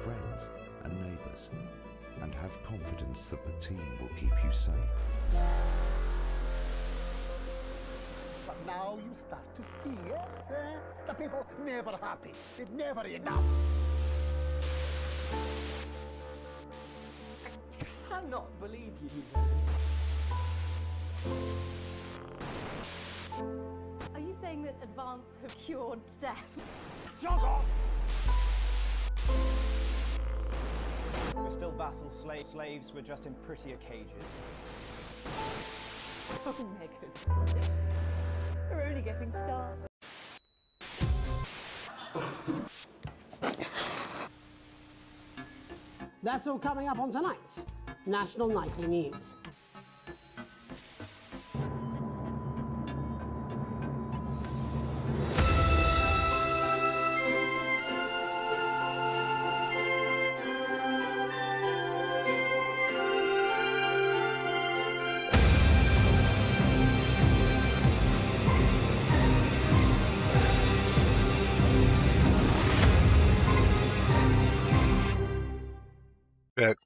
friends and neighbours, and have confidence that the team will keep you safe. But now you start to see, yes, the people never happy. It's never enough. I cannot believe you. Are you saying that Advance have cured death? Shut up! We're still vassal slaves, we're just in prettier cages. Oh, Megan. We're only getting started. That's all coming up on tonight's National Nightly News. Back.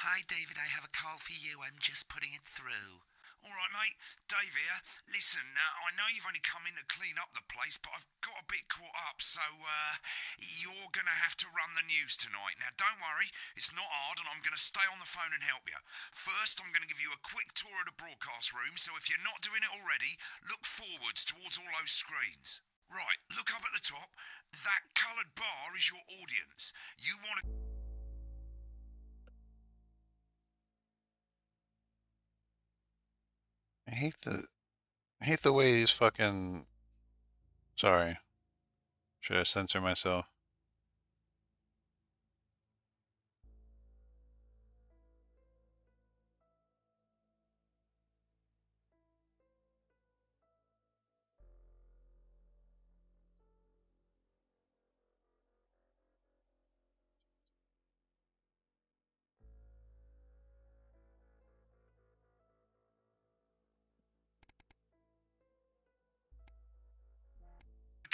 Hi, David, I have a call for you. I'm just putting it through. All right, mate. Dave here. Listen, I know you've only come in to clean up the place, but I've got a bit caught up, so you're going to have to run the news tonight. Now, don't worry, it's not hard, and I'm going to stay on the phone and help you. First, I'm going to give you a quick tour of the broadcast room, so if you're not doing it already, look forwards towards all those screens. Right, look up at the top. That coloured bar is your audience. You want to... I hate the way these fucking... Sorry. Should I censor myself?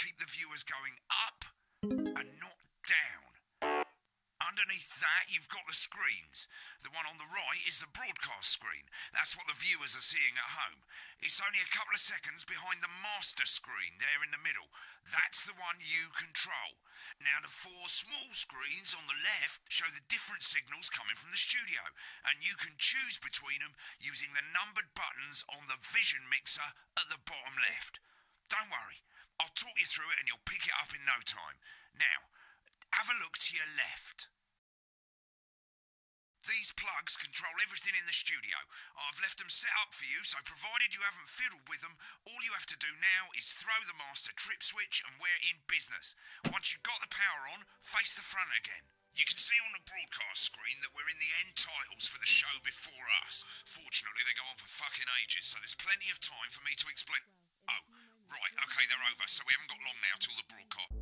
keep the viewers going up and not down. Underneath that, you've got the screens. The one on the right is the broadcast screen. That's what the viewers are seeing at home. It's only a couple of seconds behind the master screen there in the middle. That's the one you control. Now, the four small screens on the left show the different signals coming from the studio, and you can choose between them using the numbered buttons on the vision mixer at the bottom left. Don't worry, I'll talk you through it and you'll pick it up in no time. Now, have a look to your left. These plugs control everything in the studio. I've left them set up for you, so provided you haven't fiddled with them, all you have to do now is throw the master trip switch and we're in business. Once you've got the power on, face the front again. You can see on the broadcast screen that we're in the end titles for the show before us. Fortunately, they go on for fucking ages, so there's plenty of time for me to explain... Oh, right, okay, they're over, so we haven't got long now till the broadcast...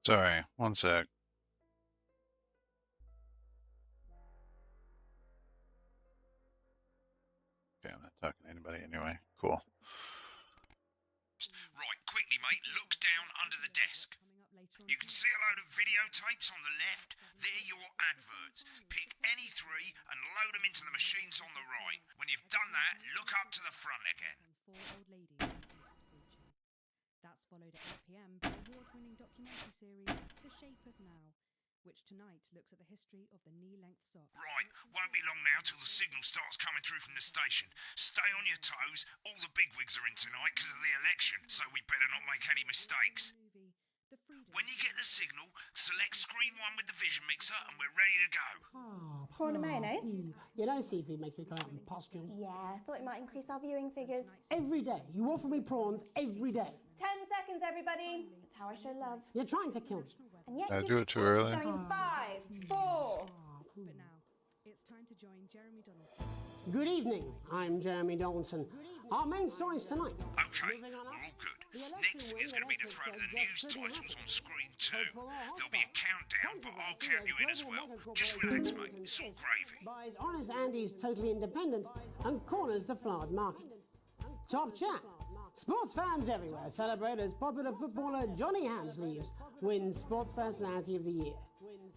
Sorry, one sec. Okay, I'm not talking to anybody anyway. Cool. Right, quickly, mate, look down under the desk. You can see a load of videotapes on the left. They're your adverts. Pick any three and load them into the machines on the right. When you've done that, look up to the front again. Four old ladies were accused of breaching. That's followed at 8 p.m. by the award-winning documentary series The Shape of Now, which tonight looks at the history of the knee-length sock. Right, won't be long now till the signal starts coming through from the station. Stay on your toes. All the bigwigs are in tonight because of the election, so we better not make any mistakes. When you get the signal, select screen 1 with the vision mixer and we're ready to go. Prawn and mayonnaise? You know, seafood makes me go out in pustules. Yeah, I thought it might increase our viewing figures. Every day. You offer me prawns every day. 10 seconds, everybody. That's how I show love. You're trying to kill me. And yet I you do keep it too early. going 5, 4. But now, it's time to join Jeremy Donaldson. Good evening. I'm Jeremy Donaldson. Our main stories tonight. Okay, we're all good. Next thing is going to be to throw to the news titles on screen 2. There'll be a countdown, but I'll count you in as well. Just relax, mate. It's all gravy. Buys Honest Andy's Totally Independent and corners the flowered market. Top chat. Sports fans everywhere celebrate as popular footballer Johnny Hamsleeves wins Sports Personality of the Year.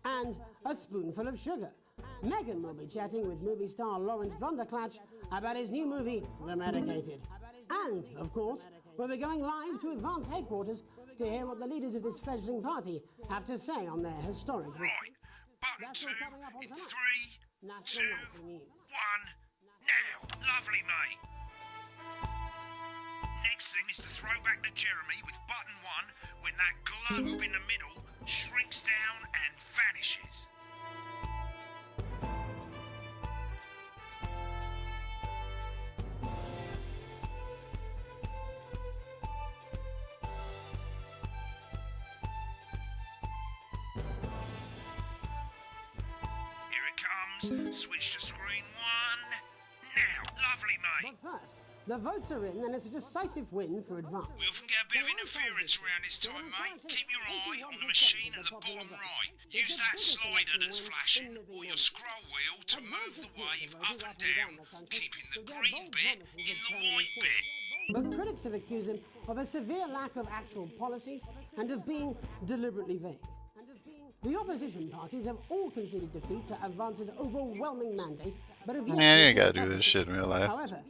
And a spoonful of sugar. Meghan will be chatting with movie star Lawrence Blunderclatch about his new movie, The Medicated. And, of course, we'll be going live to Advance headquarters to hear what the leaders of this fledgling party have to say on their historic... Right, button 2 in 3, 2, 1, now. Lovely, mate. Next thing is to throw back to Jeremy with button 1 when that globe in the middle shrinks down and vanishes. Here it comes. Switch to screen 1. Now. Lovely, mate. But first, the votes are in and it's a decisive win for Advance. We often get a bit of interference around this time, mate. Keep your eye on the machine at the bottom right. Use that slider that's flashing or your scroll wheel to move the wave up and down, keeping the green bit in the white bit. But critics have accused him of a severe lack of actual policies and of being deliberately vague. The opposition parties have all conceded defeat to Advance's overwhelming mandate, but have yet Man, you to ain't gotta take do this shit in real life. However,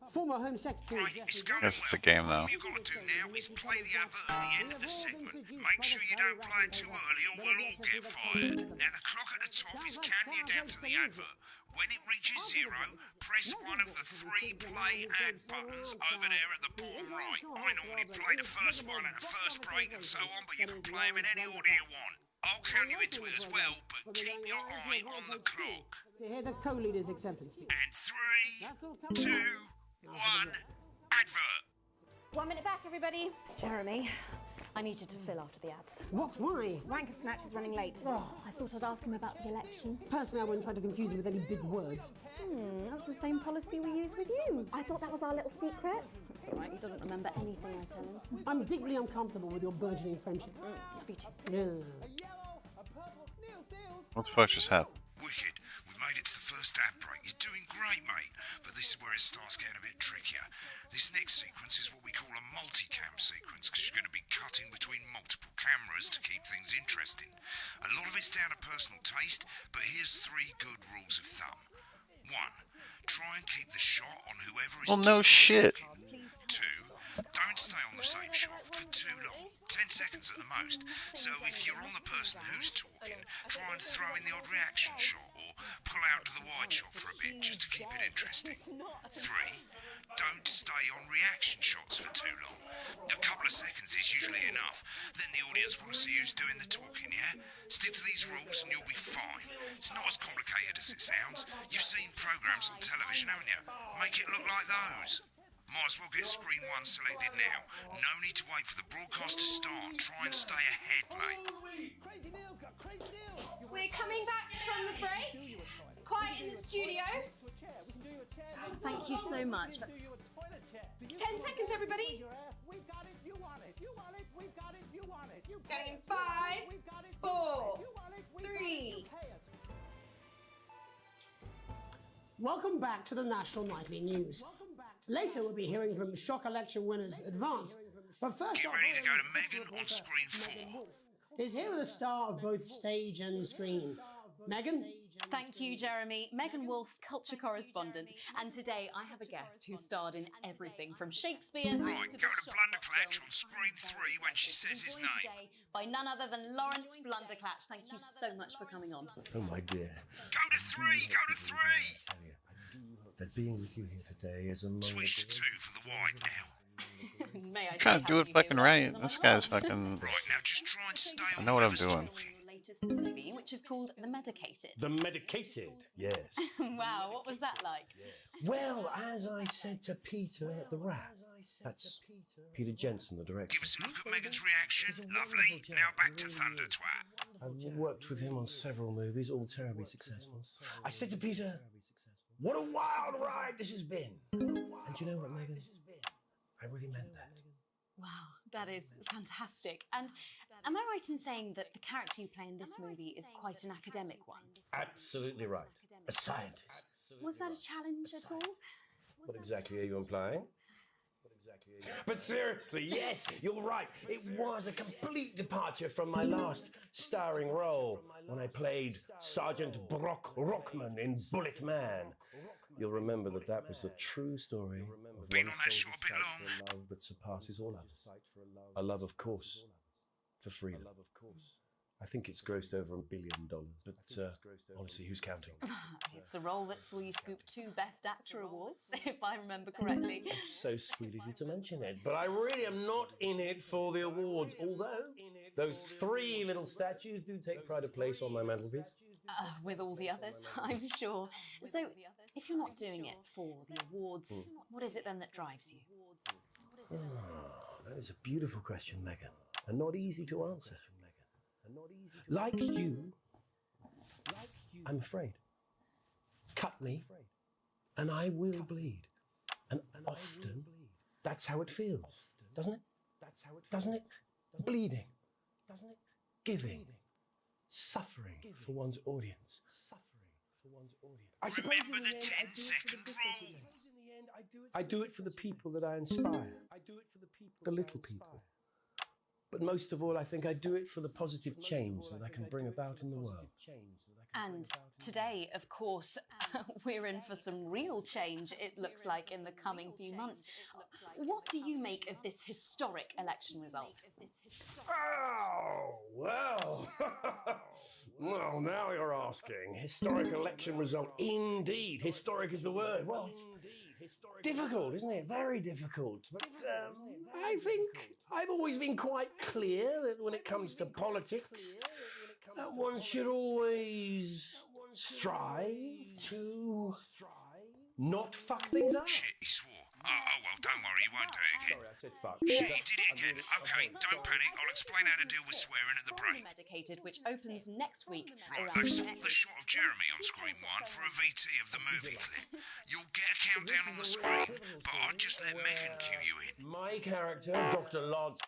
former Home Secretary Right, it's Jeffrey going Guess it's a well. game, though. All you've got to do now is play the advert at the end of the segment. Make sure you don't play it too early or we'll all get fired. Now the clock at the top is counting you down to the advert. When it reaches 0, press one of the 3 play ad buttons over there at the bottom right. I normally play the first one at the first break and so on, but you can play them in any order you want. I'll count you into it as well, but keep your eye on the clock. to hear the co-leader's acceptance speech. And 3, 2, 1, advert. 1 minute back, everybody. Jeremy, I need you to fill after the ads. What? Why? Wanker Snatch is running late. Oh, I thought I'd ask him about the election. Personally, I wouldn't try to confuse him with any big words. That's the same policy we use with you. I thought that was our little secret. That's all right, he doesn't remember anything I tell him. I'm deeply uncomfortable with your burgeoning friendship. Me too. Yeah. What the fuck just happened? Wicked. We made it to the first ad break. You're doing great, mate. But this is where it starts getting a bit trickier. This next sequence is what we call a multicam sequence, because you're going to be cutting between multiple cameras to keep things interesting. A lot of it's down to personal taste, but here's 3 good rules of thumb. 1. Try and keep the shot on whoever is Well, no talking. shit. 2. Don't stay on the same shot for too long. 10 seconds at the most. So if you're on the person who's talking, try and throw in the odd reaction shot or pull out to the wide shot for a bit just to keep it interesting. 3. Don't stay on reaction shots for too long. A couple of seconds is usually enough. Then the audience want to see who's doing the talking, yeah? Stick to these rules and you'll be fine. It's not as complicated as it sounds. You've seen programs on television, haven't you? Make it look like those. Might as well get screen 1 selected now. No need to wait for the broadcast to start. Try and stay ahead, mate. We're coming back from the break. Quiet in the studio. Thank you so much. 10 seconds, everybody. Going in 5, 4, 3. Welcome back to the National Nightly News. Later, we'll be hearing from shock election winners Advance. But first, Get ready to go to Megan on screen 4. is here with a star of both stage and screen. Megan? Thank you, Jeremy. Megan Wolf, culture correspondent. And today I have a guest who starred in everything from Shakespeare Right, to go the to Blunderclatch on screen 3 when she says his name. by none other than Lawrence Blunderclatch. Thank you so much for coming on. Oh, my dear. Go to 3, go to 3. Tell you, I do hope that being with you here today is a moment. Switch to 2 for the white now. May I Trying to do it fucking right. This guy's fucking. Right, now just try and stay on I know what I'm whoever's doing. talking. latest movie, which is called The Medicated. The Medicated, yes. Wow, what was that like? Well, as I said to Peter at the Rat, that's Peter Jensen, the director. Give us a look at Megan's reaction. Lovely. Now back to Thunder Twat. I've worked with him on several movies, all terribly successful. I said to Peter, what a wild ride this has been. And you know what, Megan? I really meant that. Wow, that is fantastic. And am I right in saying that the character you play in this movie is quite an academic one? Absolutely right. A scientist. Was that a challenge at all? What exactly are you implying? But seriously, yes, you're right. It was a complete departure from my last starring role when I played Sergeant Brock Rockman in Bullet Man. You'll remember that that was the true story of Been one on that soldier's shot a bit fight long. for a love that surpasses all others. A love, of course, for freedom. I think it's grossed over $1 billion, but honestly, who's counting? It's a role that saw you scoop 2 Best Actor awards, if I remember correctly. It's so sweet of you to mention it, but I really am not in it for the awards, although those 3 little statues do take pride of place on my mantelpiece. With all the others, I'm sure. So, if you're not doing it for the awards, what is it then that drives you? That is a beautiful question, Megan, and not easy to answer. Like you, I'm afraid. Cut me, and I will bleed. And often, that's how it feels, doesn't it? Doesn't it? Bleeding, giving, suffering for one's audience. I suppose Remember in the the end, 10-second rule. I do it for the people that I inspire. The little people. But most of all, I think I do it for the positive change that I can bring about in the world. And today, of course, we're in for some real change, it looks like, in the coming few months. What do you make of this historic election result? Oh, well. Well, now you're asking. Historic election result. Indeed. Historic is the word. Well, it's difficult, isn't it? Very difficult. But I think I've always been quite clear that when it comes to politics, one should always strive to not fuck things up. Shit, he swore. Oh, well, don't worry, he won't do it again. Sorry, I said fuck. Shit, he did it again. Okay, don't panic. I'll explain how to deal with swearing at the break. Medicated, which opens next week. Right, I've swapped the shot of Jeremy on screen 1 for a VT of the movie clip. You'll get a countdown on the screen, but I'll just let Megan cue you in. My character, Dr. Lods.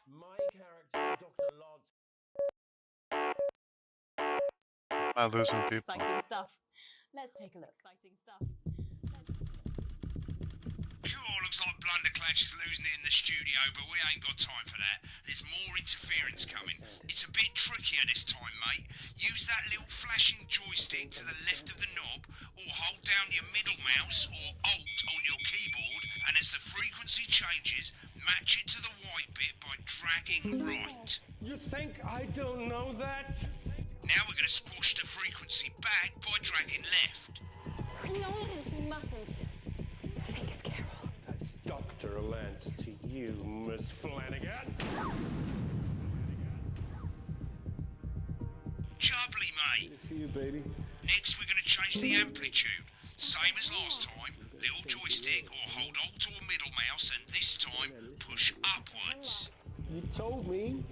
Am I losing people? Exciting stuff. Let's take a look. Exciting stuff. Cool, looks like Blunderclatch is losing it in the studio, but we ain't got time for that. There's more interference coming. It's a bit trickier this time, mate. Use that little flashing joystick to the left of the knob, or hold down your middle mouse or Alt on your keyboard, and as the frequency changes, match it to the white bit by dragging right. You think I don't know that? Now we're going to squash the frequency back by dragging left. Nolan, we mustn't. Think of Carol. That's Dr. Lance to you, Miss Flanagan. Jubbly, mate. For you, baby. Next, we're going to change the amplitude. Same as last time. Little joystick or hold Alt or middle mouse, and this time, push upwards. You told me,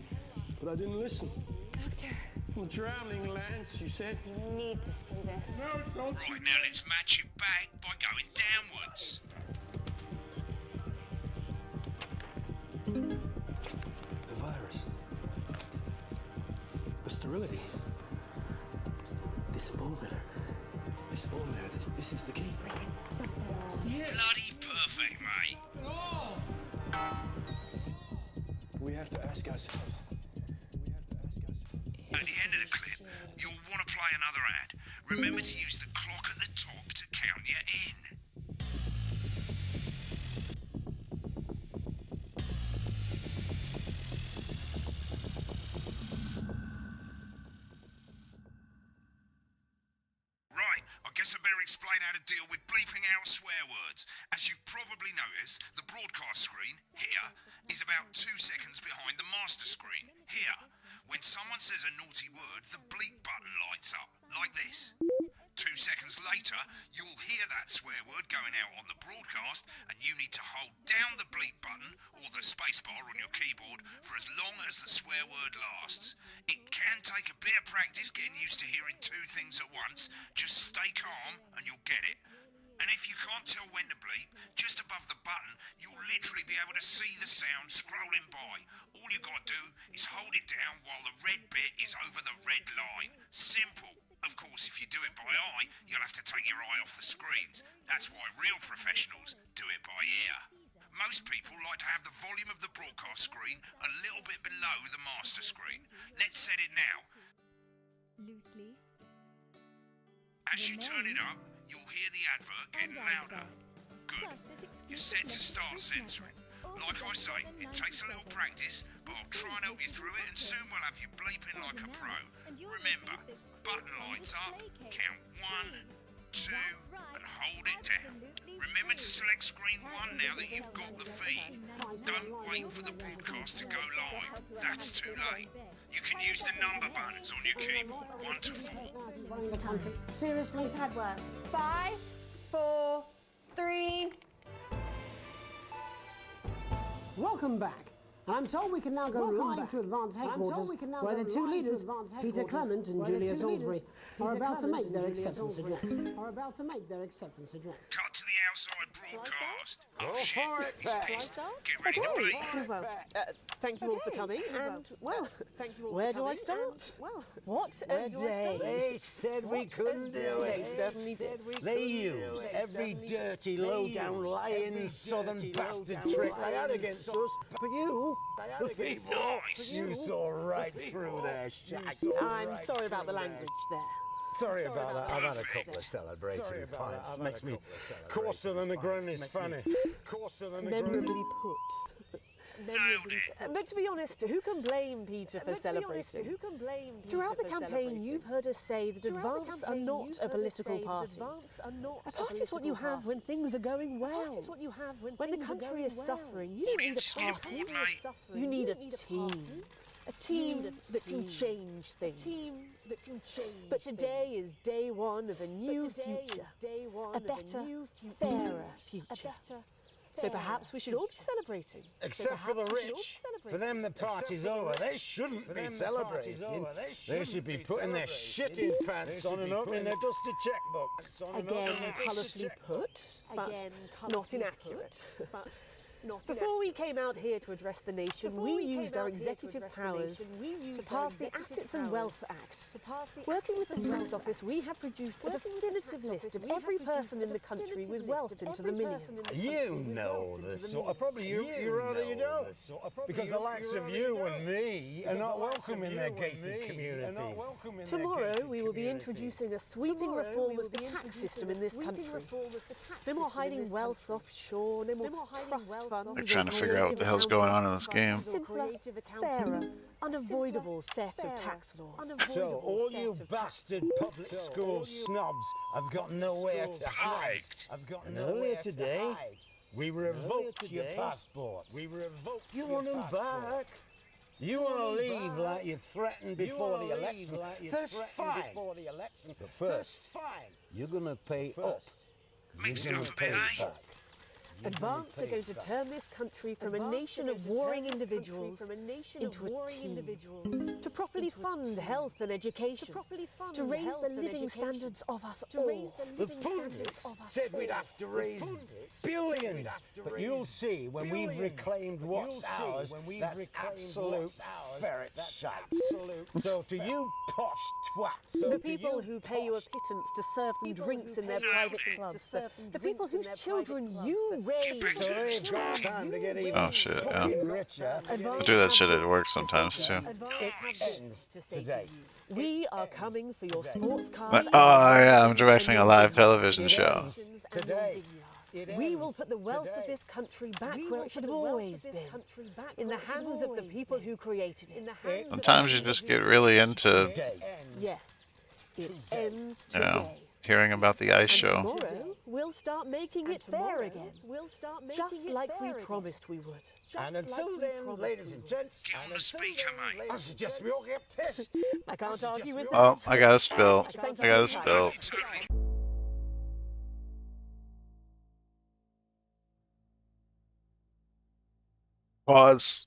but I didn't listen. Doctor, I'm drowning, Lance, you said. you need to see this. No, it's not. Right, now let's match it back by going downwards. The virus. remedy. This formula, this is the key. Stop it. Bloody perfect, mate. We have to ask ourselves. At the end of the clip, you'll want to play another ad. Remember to use the clock at the top to count you in. Right, I guess I better explain how to deal with bleeping out swear words. As you've probably noticed, the broadcast screen, here, is about 2 seconds behind the master screen, here. When someone says a naughty word, the bleep button lights up, like this. 2 seconds later, you'll hear that swear word going out on the broadcast, and you need to hold down the bleep button, or the spacebar on your keyboard, for as long as the swear word lasts. It can take a bit of practice getting used to hearing 2 things at once. Just stay calm, and you'll get it. And if you can't tell when to bleep, just above the button, you'll literally be able to see the sound scrolling by. All you gotta do is hold it down while the red bit is over the red line. Simple. Of course, if you do it by eye, you'll have to take your eye off the screens. That's why real professionals do it by ear. Most people like to have the volume of the broadcast screen a little bit below the master screen. Let's set it now. Loose leaf. As you turn it up, you'll hear the advert getting louder. Good. You're set to start censoring. Like I say, it takes a little practice, but I'll try and help you through it, and soon we'll have you bleeping like a pro. Remember, button lights up, count 1, 2, and hold it down. Remember to select screen 1 now that you've got the feed. Don't wait for the broadcast to go live. That's too late. You can use the number buttons on your keyboard, 1 to 4. Seriously? Had worse. 5, 4, 3. Welcome back. And I'm told we can now go live to Advance Headquarters, where the two leaders, Peter Clement and Julia Salisbury, are about to make their acceptance address. Cut to the outside broadcast. Oh shit, he's pissed. Get ready to bleep. Well, thank you all for coming, and, well, where do I start? Well, what a day. They said we couldn't do it. They certainly did. They used every dirty, low-down, lying, southern bastard trick they had against us. But you, the people, you saw right through their shite. I'm sorry about the language there. Sorry about that. I've had a couple of celebrating pints. Makes me coarser than a granny's fanny. Coarser than a Memorably put. But to be honest, who can blame Peter for celebrating? Throughout the campaign, you've heard us say that Advance are not a political party. A party is what you have when things are going well. When the country is suffering, you don't need a party. You need a team. A team that can change things. But today is day one of a new future. A better, fairer future. So perhaps we should all be celebrating. Except for the rich. For them the party's over. They shouldn't be celebrating. They should be putting their shitting pants on and opening their dusty checkbook. Again colourfully put, but not inaccurate. Before we came out here to address the nation, we used our executive powers to pass the Assets and Wealth Act. Working with the tax office, we have produced a definitive list of every person in the country with wealth into the millions. You know this sort of... Probably you rather you don't. Because the likes of you and me are not welcome in their gated community. Tomorrow we will be introducing a sweeping reform of the tax system in this country. No more hiding wealth offshore, no more trust funds. They're trying to figure out what the hell's going on in this game. Simpler, fairer, unavoidable set of tax laws. So all you bastard public school snobs have got nowhere to hide. And earlier today, we revoked your passport. You want them back? You want to leave like you threatened before the election? That's fine. But first, you're going to pay up. Mix it up a bit, eh? Advance are going to turn this country from a nation of warring individuals into a team. To properly fund health and education. To raise the living standards of us all. The pundits said we'd have to raise billions. But you'll see when we've reclaimed what's ours, that's absolute ferret shite. So to you posh twats. The people who pay you a pittance to serve them drinks in their private clubs. The people whose children you raise. Oh shit, yeah. I do that shit at work sometimes too. Today. We are coming for your sports cars. Oh yeah, I'm directing a live television show. Today. We will put the wealth of this country back where it should have always been. In the hands of the people who created it. Sometimes you just get really into, Yes, it ends you know, today. hearing about the ice show. Tomorrow, we'll start making it fair again. Just like we promised we would. And until then, ladies and gents, Get on the speaker, mate. I suggest we all get pissed. I can't argue with that. Oh, I got a spill. I got a spill. Pause.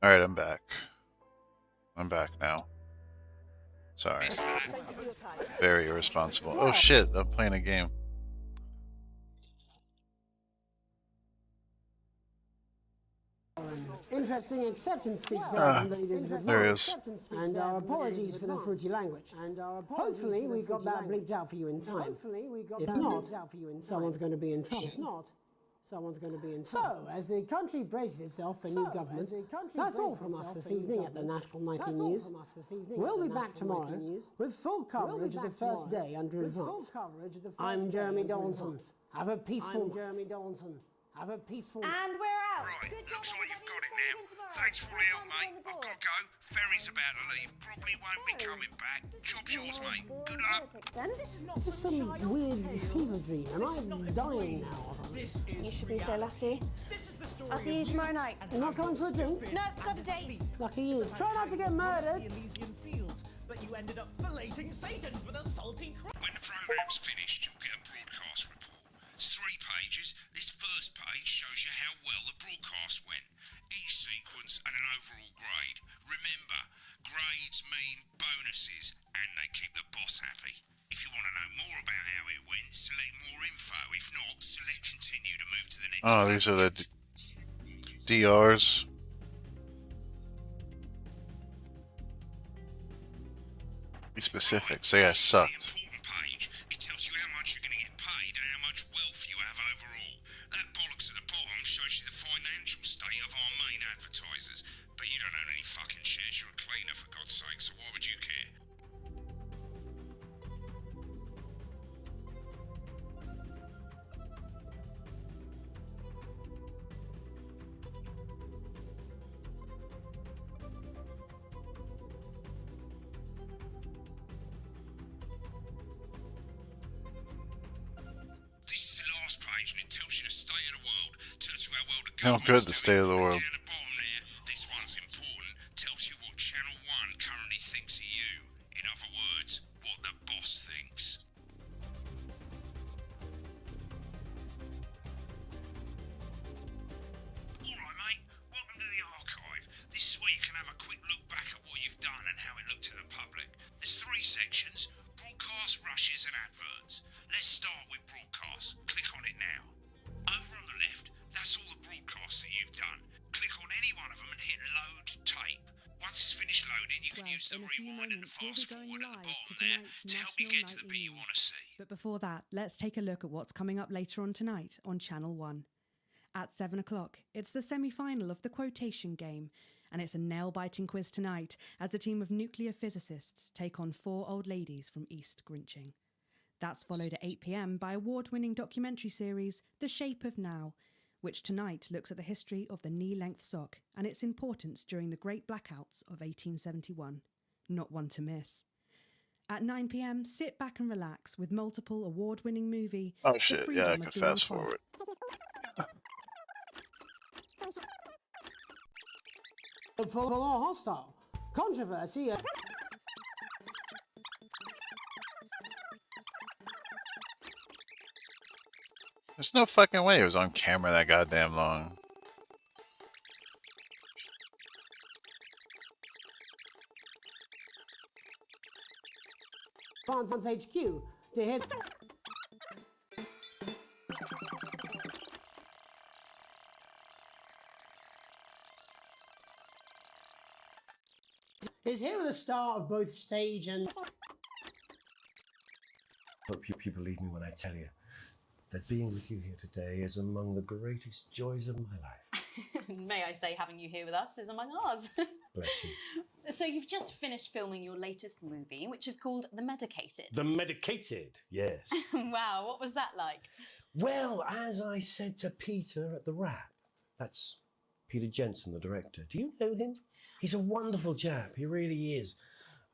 Alright, I'm back. I'm back now. Sorry. Very irresponsible. Oh shit, I'm playing a game. Interesting acceptance speech there from the leaders of there he Advance. is. And our apologies for the fruity language. Hopefully we got that bleeped out for you in time. If not, someone's going to be in trouble. So, as the country braces itself for new government, that's all from us this evening at the National Nightly News. We'll be back tomorrow with full coverage of the first day under Advance. I'm Jeremy Donaldson. Have a peaceful night. Have a peaceful night. And we're out. Right, looks like you've got it now. Thanks for all the help, mate. I've got to go. Ferry's about to leave. Probably won't be coming back. Job's yours, mate. Good luck. This is some weird fever dream. Am I dying now? You should be so lucky. I'll see you tomorrow night. You're not coming for a drink? No, got a date. Lucky you. Try not to get murdered. But you ended up filleting Satan for the salty crap. When the programme's finished, you'll get a broadcast report. It's 3 pages. This first page shows you how well the broadcast went. Each sequence and an overall grade. Remember, grades mean bonuses, and they keep the boss happy. If you want to know more about how it went, select more info. If not, select continue to move to the next Oh, page. these are the DRs. Be specific. Say I sucked. It tells you how much you're going to get paid and how much wealth you have overall. That bollocks at the bottom shows you the financial state of our main advertisers. But you don't own any fucking shares. You're a cleaner, for God's sake, so why would you care? And it tells you the state of the world, tells you how well the How good the state of the world. down the bottom there, this one's important, tells you what Channel 1 currently thinks of you. In other words, what the boss thinks. Alright mate, welcome to the archive. This is where you can have a quick look back at what you've done and how it looked to the public. There's 3 sections: broadcast, rushes and adverts. Let's start with broadcast. Click on it now. Over on the left, that's all the broadcasts that you've done. Click on any one of them and hit load tape. Once it's finished loading, you can use the rewind and the fast forward at the bottom there to help you get to the bit you want to see. But before that, let's take a look at what's coming up later on tonight on Channel 1. At 7 o'clock, it's the semi-final of the quotation game, and it's a nail-biting quiz tonight as a team of nuclear physicists take on 4 old ladies from East Grinching. That's followed at 8 p.m. by award-winning documentary series The Shape of Now, which tonight looks at the history of the knee-length sock and its importance during the Great Blackouts of 1871. Not one to miss. At 9 p.m, sit back and relax with multiple award-winning movie Oh The shit, Freedom yeah, I of can Doing fast Pod. forward. For law hostile. Controversy. There's no fucking way it was on camera that goddamn long. Advance HQ to hit. Is here with the star of both stage and. Hope you believe me when I tell you that being with you here today is among the greatest joys of my life. May I say, having you here with us is among ours. Bless you. So you've just finished filming your latest movie, which is called The Medicated. The Medicated, yes. Wow, what was that like? Well, as I said to Peter at the Wrap, that's Peter Jensen, the director. Do you know him? He's a wonderful chap, he really is.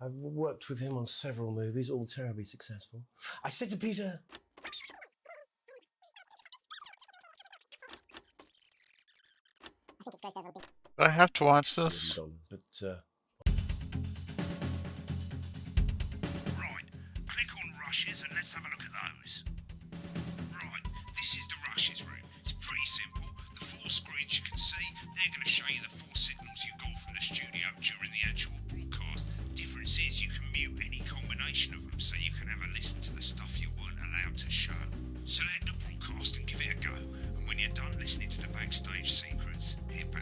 I've worked with him on several movies, all terribly successful. I said to Peter... Do I have to watch this? But, Right, click on rushes and let's have a look at those. Right, this is the rushes room. It's pretty simple. The 4 screens you can see, they're going to show you the 4 signals you got from the studio during the actual broadcast. Difference is you can mute any combination of them so you can have a listen to the stuff you weren't allowed to show. Select the broadcast and give it a go. And when you're you're done listening to the backstage secrets, hit back.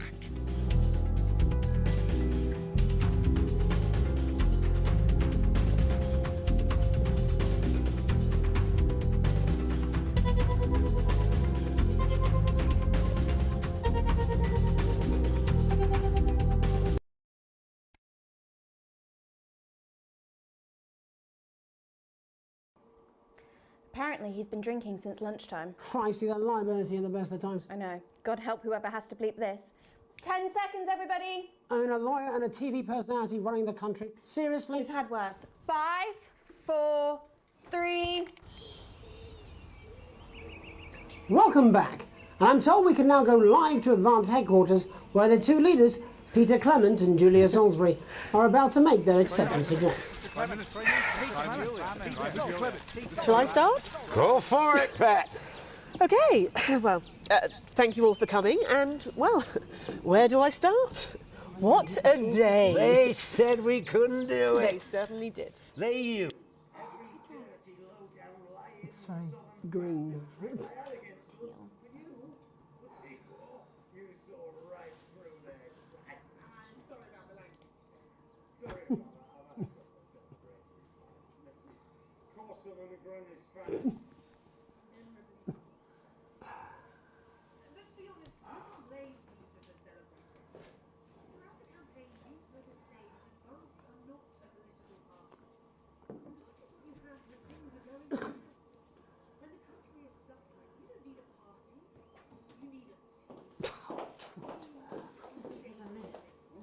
Apparently he's been drinking since lunchtime. Christ, he's a liability in the best of times. I know. God help whoever has to bleep this. 10 seconds, everybody. I mean, a lawyer and a TV personality running the country. Seriously? We've had worse. 5, 4, 3. Welcome back. And I'm told we can now go live to Advance headquarters, where the two leaders, Peter Clement and Julia Salisbury, are about to make their acceptance address. Shall I start? Go for it, Pat. Okay, well, thank you all for coming, and, well, where do I start? What a day! They said we couldn't do it. They certainly did. They you. It's very green.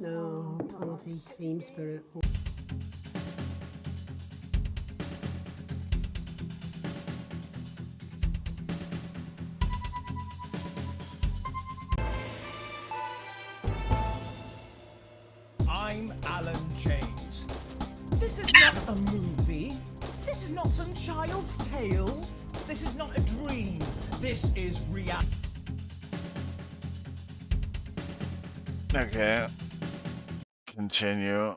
No, party, team spirit. I'm Alan James. This is not a movie. This is not some child's tale. This is not a dream. This is reality. Okay. Continue.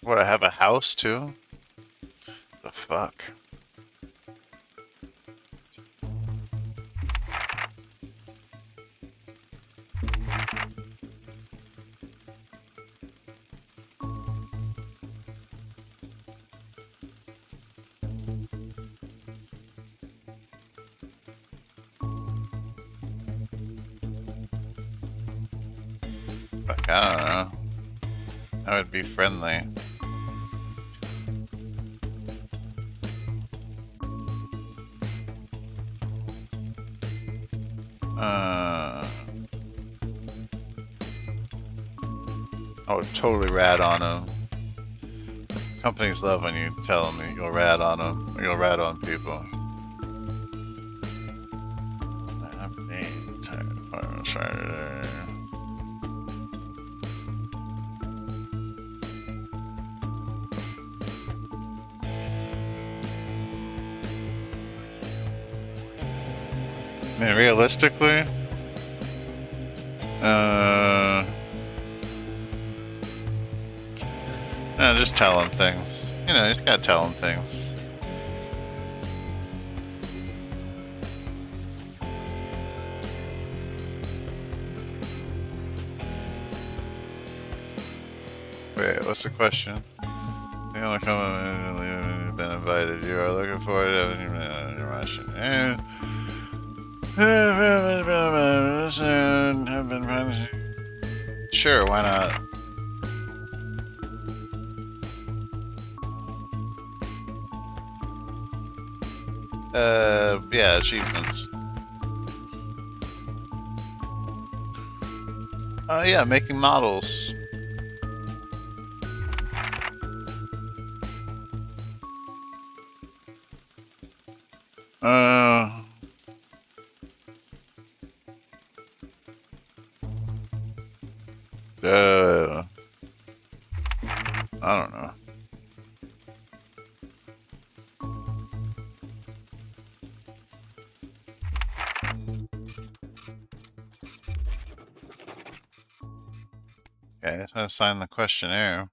What, I have a house too? The fuck? Fuck, I don't know. I would be friendly. I would totally rat on him. Companies love when you tell them that you'll rat on them, or you'll rat on people. I mean, realistically, no, just tell him things. You know, you just gotta tell him things. Wait, what's the question? The only comment you've been invited. You are looking forward to having you Russian. Have been friends. Sure, why not? Yeah, achievements. Yeah, making models. I don't know. Okay, so I signed the questionnaire.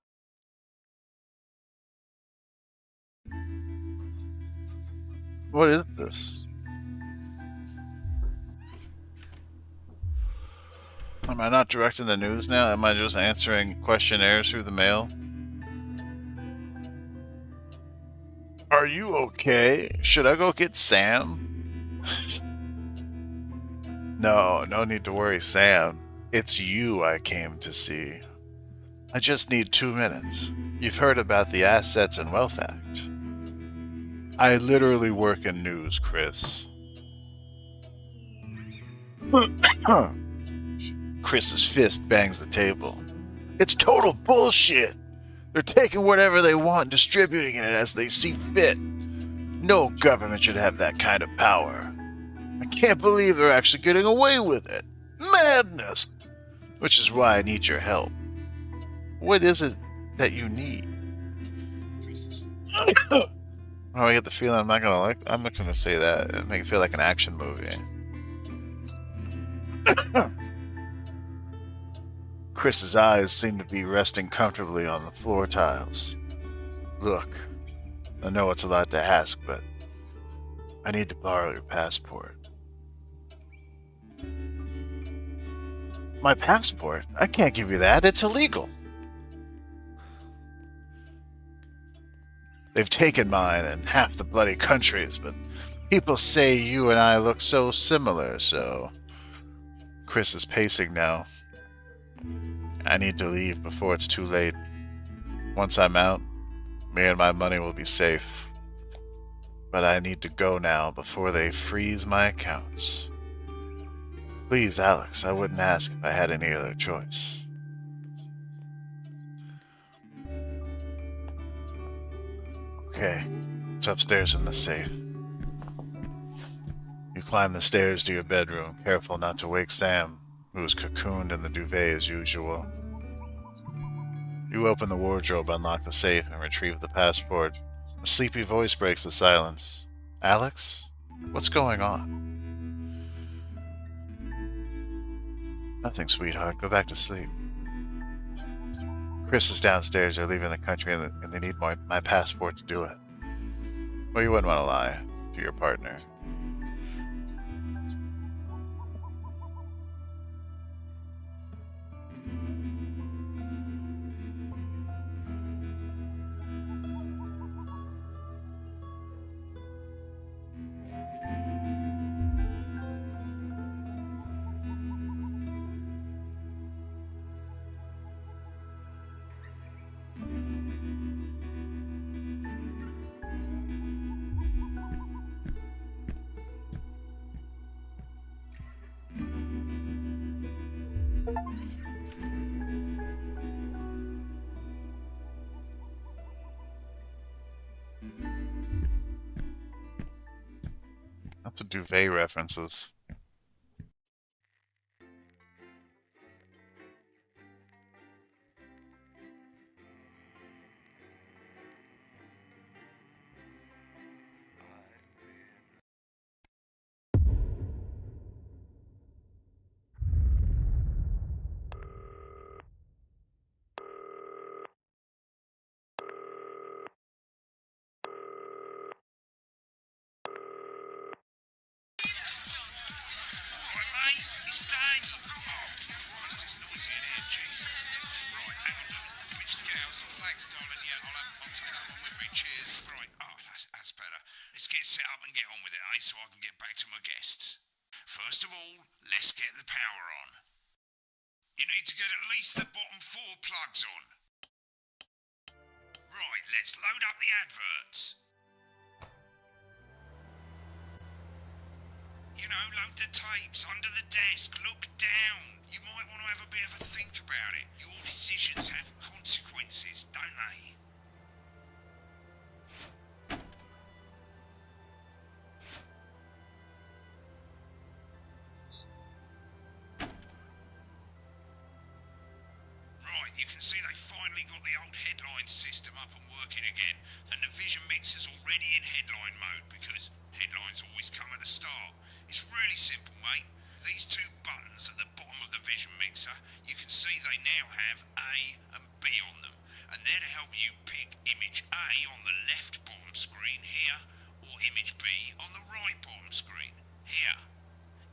What is this? Am I not directing the news now? Am I just answering questionnaires through the mail? Are you okay? Should I go get Sam? No, no need to worry, Sam. It's you I came to see. I just need 2 minutes. You've heard about the Assets and Wealth Act. I literally work in news, Chris. Chris's fist bangs the table. It's total bullshit! They're taking whatever they want and distributing it as they see fit. No government should have that kind of power. I can't believe they're actually getting away with it. Madness! Which is why I need your help. What is it that you need? Oh, I get the feeling I'm not gonna say that. It'll make it feel like an action movie. Chris's eyes seem to be resting comfortably on the floor tiles. Look, I know it's a lot to ask, but I need to borrow your passport. My passport? I can't give you that. It's illegal. They've taken mine and half the bloody countries, but people say you and I look so similar, so... Chris is pacing now. I need to leave before it's too late. Once I'm out, me and my money will be safe. But I need to go now before they freeze my accounts. Please, Alex, I wouldn't ask if I had any other choice. Okay, it's upstairs in the safe. You climb the stairs to your bedroom, careful not to wake Sam, who is cocooned in the duvet as usual. You open the wardrobe, unlock the safe, and retrieve the passport. A sleepy voice breaks the silence. Alex? What's going on? Nothing, sweetheart. Go back to sleep. Chris is downstairs. They're leaving the country and they need my passport to do it. Well, you wouldn't want to lie to your partner. Lots of duvet references. It's Dave! Oh, Christ, it's noisy in here, Jesus. Right, hang on, let me just get out some flags, darling. Yeah, I'll take that one with me. Cheers. Right, oh, that's better. Let's get set up and get on with it, eh, so I can get back to my guests. First of all, let's get the power on. You need to get at least the bottom 4 plugs on. Right, let's load up the adverts. You know, load the tapes under the desk, look down. You might want to have a bit of a think about it. Your decisions have consequences, don't they? Right, you can see they finally got the old headline system up and working again, and the vision mixer's already in headline mode because headlines always come at the start. It's really simple, mate. these two buttons at the bottom of the Vision Mixer, you can see they now have A and B on them. And they're to help you pick image A on the left bottom screen here, or image B on the right bottom screen here.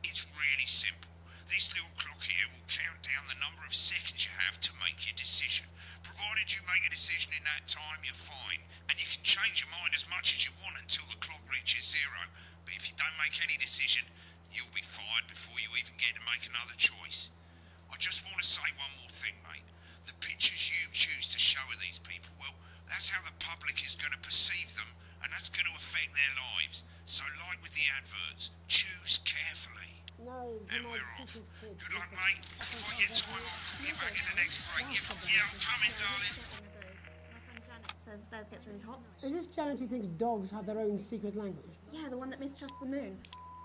It's really simple. This little clock here will count down the number of seconds you have to make your decision. Provided you make a decision in that time, you're fine. And you can change your mind as much as you want until the clock reaches 0. But if you don't make any decision, you'll be fired before you even get to make another choice. I just want to say one more thing, mate. The pictures you choose to show of these people, well, that's how the public is going to perceive them, and that's going to affect their lives. So like with the adverts, choose carefully. No, and we're off. Good luck, mate. If I get time, I'll call you back in the next break. Yeah, I'm coming, darling. My friend Janet says theirs gets really hot. Is this Janet who thinks dogs have their own secret language? Yeah, the one that mistrusts the moon.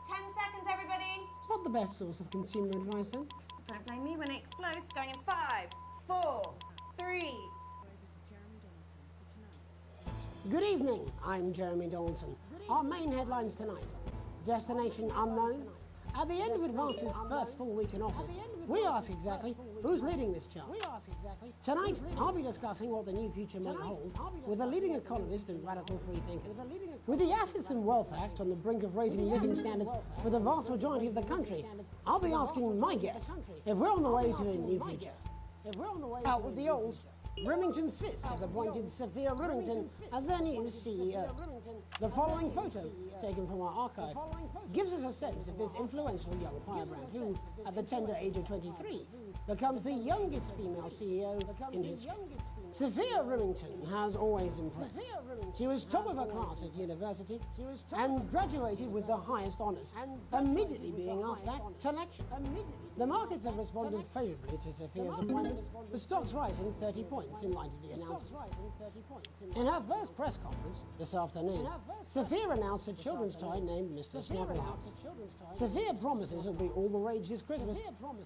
10 seconds, everybody. Not the best source of consumer advice, then. Don't blame me when it explodes. Going in 5, 4, 3. Good evening, I'm Jeremy Dawson. Our main headlines tonight. Destination unknown. At the end of Advance's first full week in office, we ask exactly who's leading this charge. Tonight, I'll be discussing what the new future may hold with a leading economist and radical free thinker. With the Assets and Wealth Act on the brink of raising living standards for the vast majority of the country, I'll be asking my guests if we're on the way to a new future. Out with the old, Remington's Fist have appointed Sophia Remington as their new CEO. The following photo, taken from our archive, gives us a sense of this influential young firebrand who, at the tender age of 23, becomes the youngest female CEO in history. Sophia Remington has always impressed. She was top of her class at university and graduated with the highest honours, immediately being asked back to lecture. The markets have responded favourably to Sophia's appointment, with stocks rising 30 points in light of the announcement. In her first press conference this afternoon, Sophia announced a children's toy named Mr. Snugglehouse. Sophia promises it'll be all the rage this Christmas,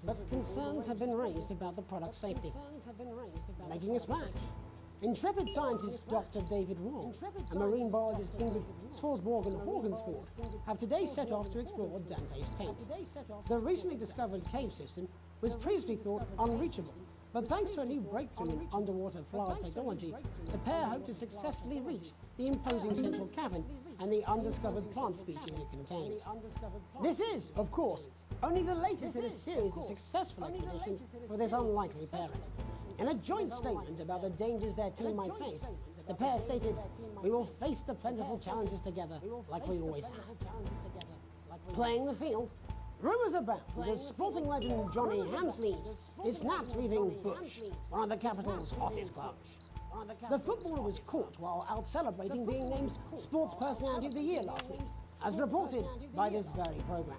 but concerns have been raised about the product's safety. Making a splash. Intrepid scientist Dr. David Wong and marine biologist Ingrid Swarsborg-Horgensford have today set off to explore Dante's taint. The recently discovered cave system was previously thought unreachable, but thanks to a new breakthrough in underwater flower technology, the pair hope to successfully reach the imposing central cavern and the undiscovered plant species it contains. This is, of course, only the latest in a series of successful expeditions for this unlikely pairing. In a joint statement about the dangers their team might face, the pair stated, "We will face the plentiful challenges together like we always have." Playing the field, rumours abound that sporting legend Johnny Hamsleeves is snapped leaving Bush, one of the capital's hottest clubs. The footballer was caught while out celebrating being named Sports Personality of the Year last week, as reported by this very programme.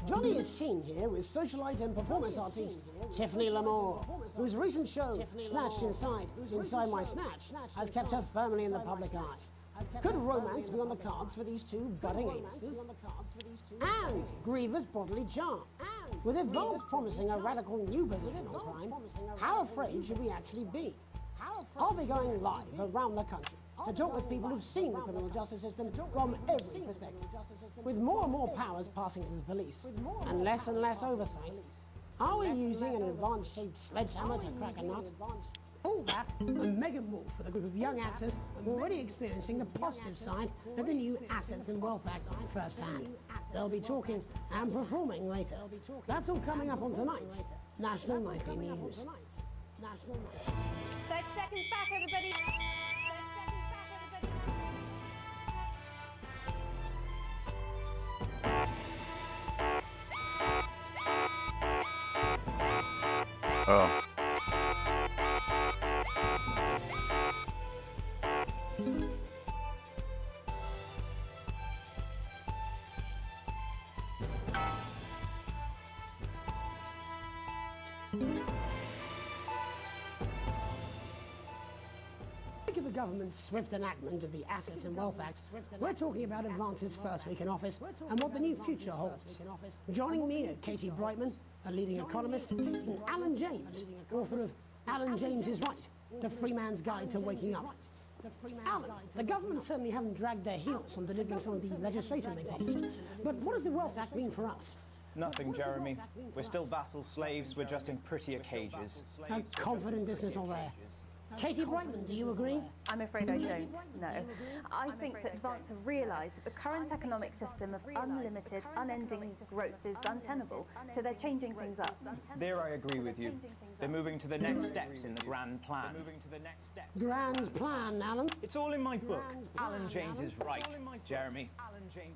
Johnny is seen here with socialite and performance artiste Tiffany Lamore, whose recent show, Snatched Inside My Snatch, has kept her firmly in the public eye. Could romance be on the cards for these two budding A-listers? And grievous bodily charm. With Advance promising a radical new position on crime, how afraid should we actually be? I'll be going live around the country to talk with people who've seen the criminal justice system from every perspective. With more and more powers passing to the police, and less oversight, are we using an Advance-shaped sledgehammer to crack a nut? All that and mega more with a group of young actors already experiencing the positive side of the new Assets and Wealth Act firsthand. They'll be talking and performing later. That's all coming up on tonight's National Nightly News. 30 seconds back, everybody. Oh. The government's swift enactment of the Assets and Wealth Act, we're talking about Advance's first week in office and what the new future holds. Joining me are Katie Brightman, a leading economist, and Alan James, author of Alan James is Right, The Free Man's Guide to Waking Up. Alan, the government certainly haven't dragged their heels on delivering some of the legislation they promised, but what does the Wealth Act mean for us? Nothing, Jeremy. We're still vassal slaves, we're just in prettier cages. A confident dismissal there. Katie Brightman, do you agree? I'm afraid I don't, no. I think that Advance have realised that the current economic system of unlimited, unending growth is untenable, so they're changing things up. There I agree with you. They're moving to the next steps in the grand plan. Grand plan, Alan. It's all in my book. Alan James is right, Jeremy.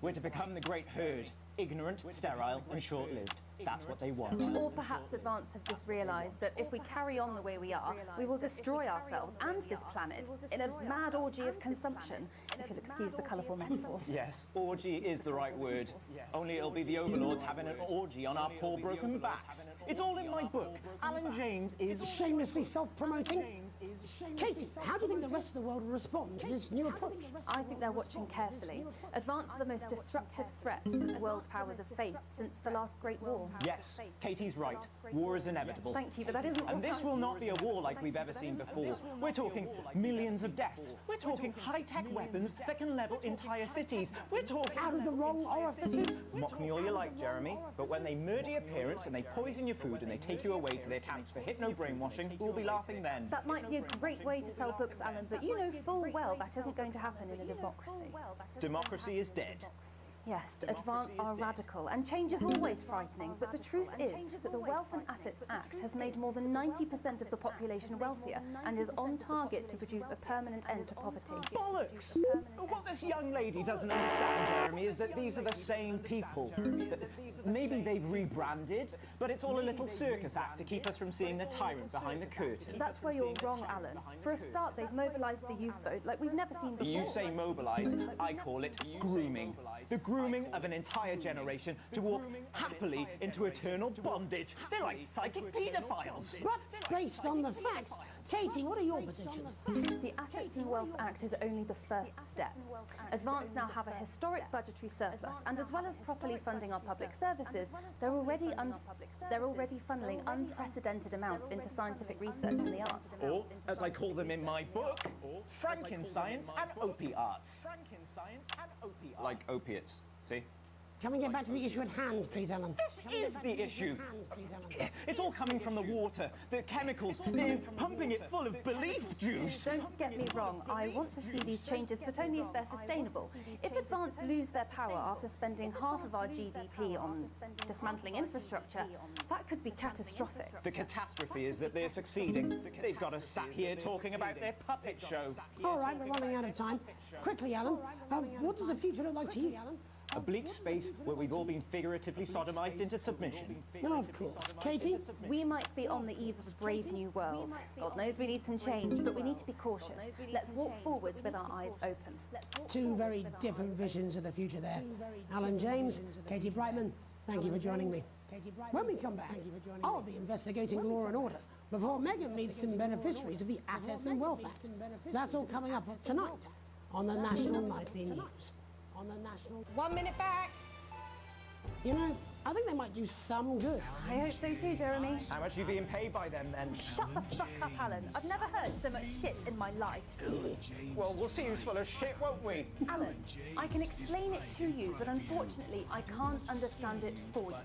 We're to become the great herd. Ignorant, sterile, and short-lived. That's what they want. Or perhaps Advance have just realised that if we carry on the way we are, we will destroy ourselves and this planet in a mad orgy of consumption, if you'll excuse the colourful metaphor. Yes, orgy is the right word. Only it'll be the overlords having an orgy on our poor broken backs. It's all in my book. Alan James is... Shamelessly self-promoting. Katie, how do you think the rest of the world will respond to this new approach? I think they're watching carefully. Advance are the most disruptive threat that world powers have faced since the last Great War. Yes, Katie's right. War is inevitable. Thank you, but that isn't... And this will not be a war like we've ever seen before. We're talking millions of deaths. We're talking high-tech weapons that can level entire cities. We're talking... Out of the wrong orifices? Mock me all you like, Jeremy, but when they murder your parents and they poison your food and they take you away to their camps for hypno-brainwashing, we'll be laughing then. That might be a great way to sell books, Alan, but you know full well that isn't going to happen in a democracy. Democracy is dead. Yes, Advance are radical, and change is always frightening, but the truth is that the Wealth and Assets Act has made more than 90% of the population wealthier and is on target to produce a permanent end to poverty. Bollocks! What this young lady doesn't understand, Jeremy, is that these are the same people. Maybe they've rebranded, but it's all a little circus act to keep us from seeing the tyrant behind the curtain. That's where you're wrong, Alan. For a start, they've mobilised the youth vote like we've never seen before. You say mobilise, I call it grooming. The grooming of an entire generation to walk happily into eternal bondage. They're like psychic paedophiles. But based on the facts, Katie, what are your predictions? The Assets and Wealth Act is only the first step. Advance now have a historic budgetary surplus, and as well as properly funding our public services, they're already funneling unprecedented amounts into scientific research and the arts. Or, as I call them in my book, Frankenscience and opiates. Like opiates, see? Can we get back to the issue at hand, please, Alan? This is the issue. It's all coming from the water, the chemicals, they're pumping it full of belief juice. Don't get me wrong, I want to see these changes, but only if they're sustainable. If Advance lose their power after spending half of our GDP on dismantling infrastructure, that could be catastrophic. The catastrophe is that they're succeeding. They've got us sat here talking about their puppet show. All right, we're running out of time. Quickly, Alan, what does the future look like to you, Alan? A bleak space where we've all been figuratively sodomized into submission. No, of course. Katie? We might be on the eve of a brave new world. God knows we need some change, but we need to be cautious. Let's walk forwards with our eyes open. Two very different visions of the future there. Alan James, Katie Brightman, thank you for joining me. When we come back, I'll be investigating law and order before Megan meets some beneficiaries of the Assets and Wealth Act. That's all coming up tonight on the National Nightly News. 1 minute back. You know, I think they might do some good. I hope so too, Jeremy. How much are you being paid by them then? Shut the fuck up, Alan. I've never heard so much shit in my life. Well, we'll see who's full of shit, won't we? Alan, I can explain it to you, but unfortunately I can't understand it for you.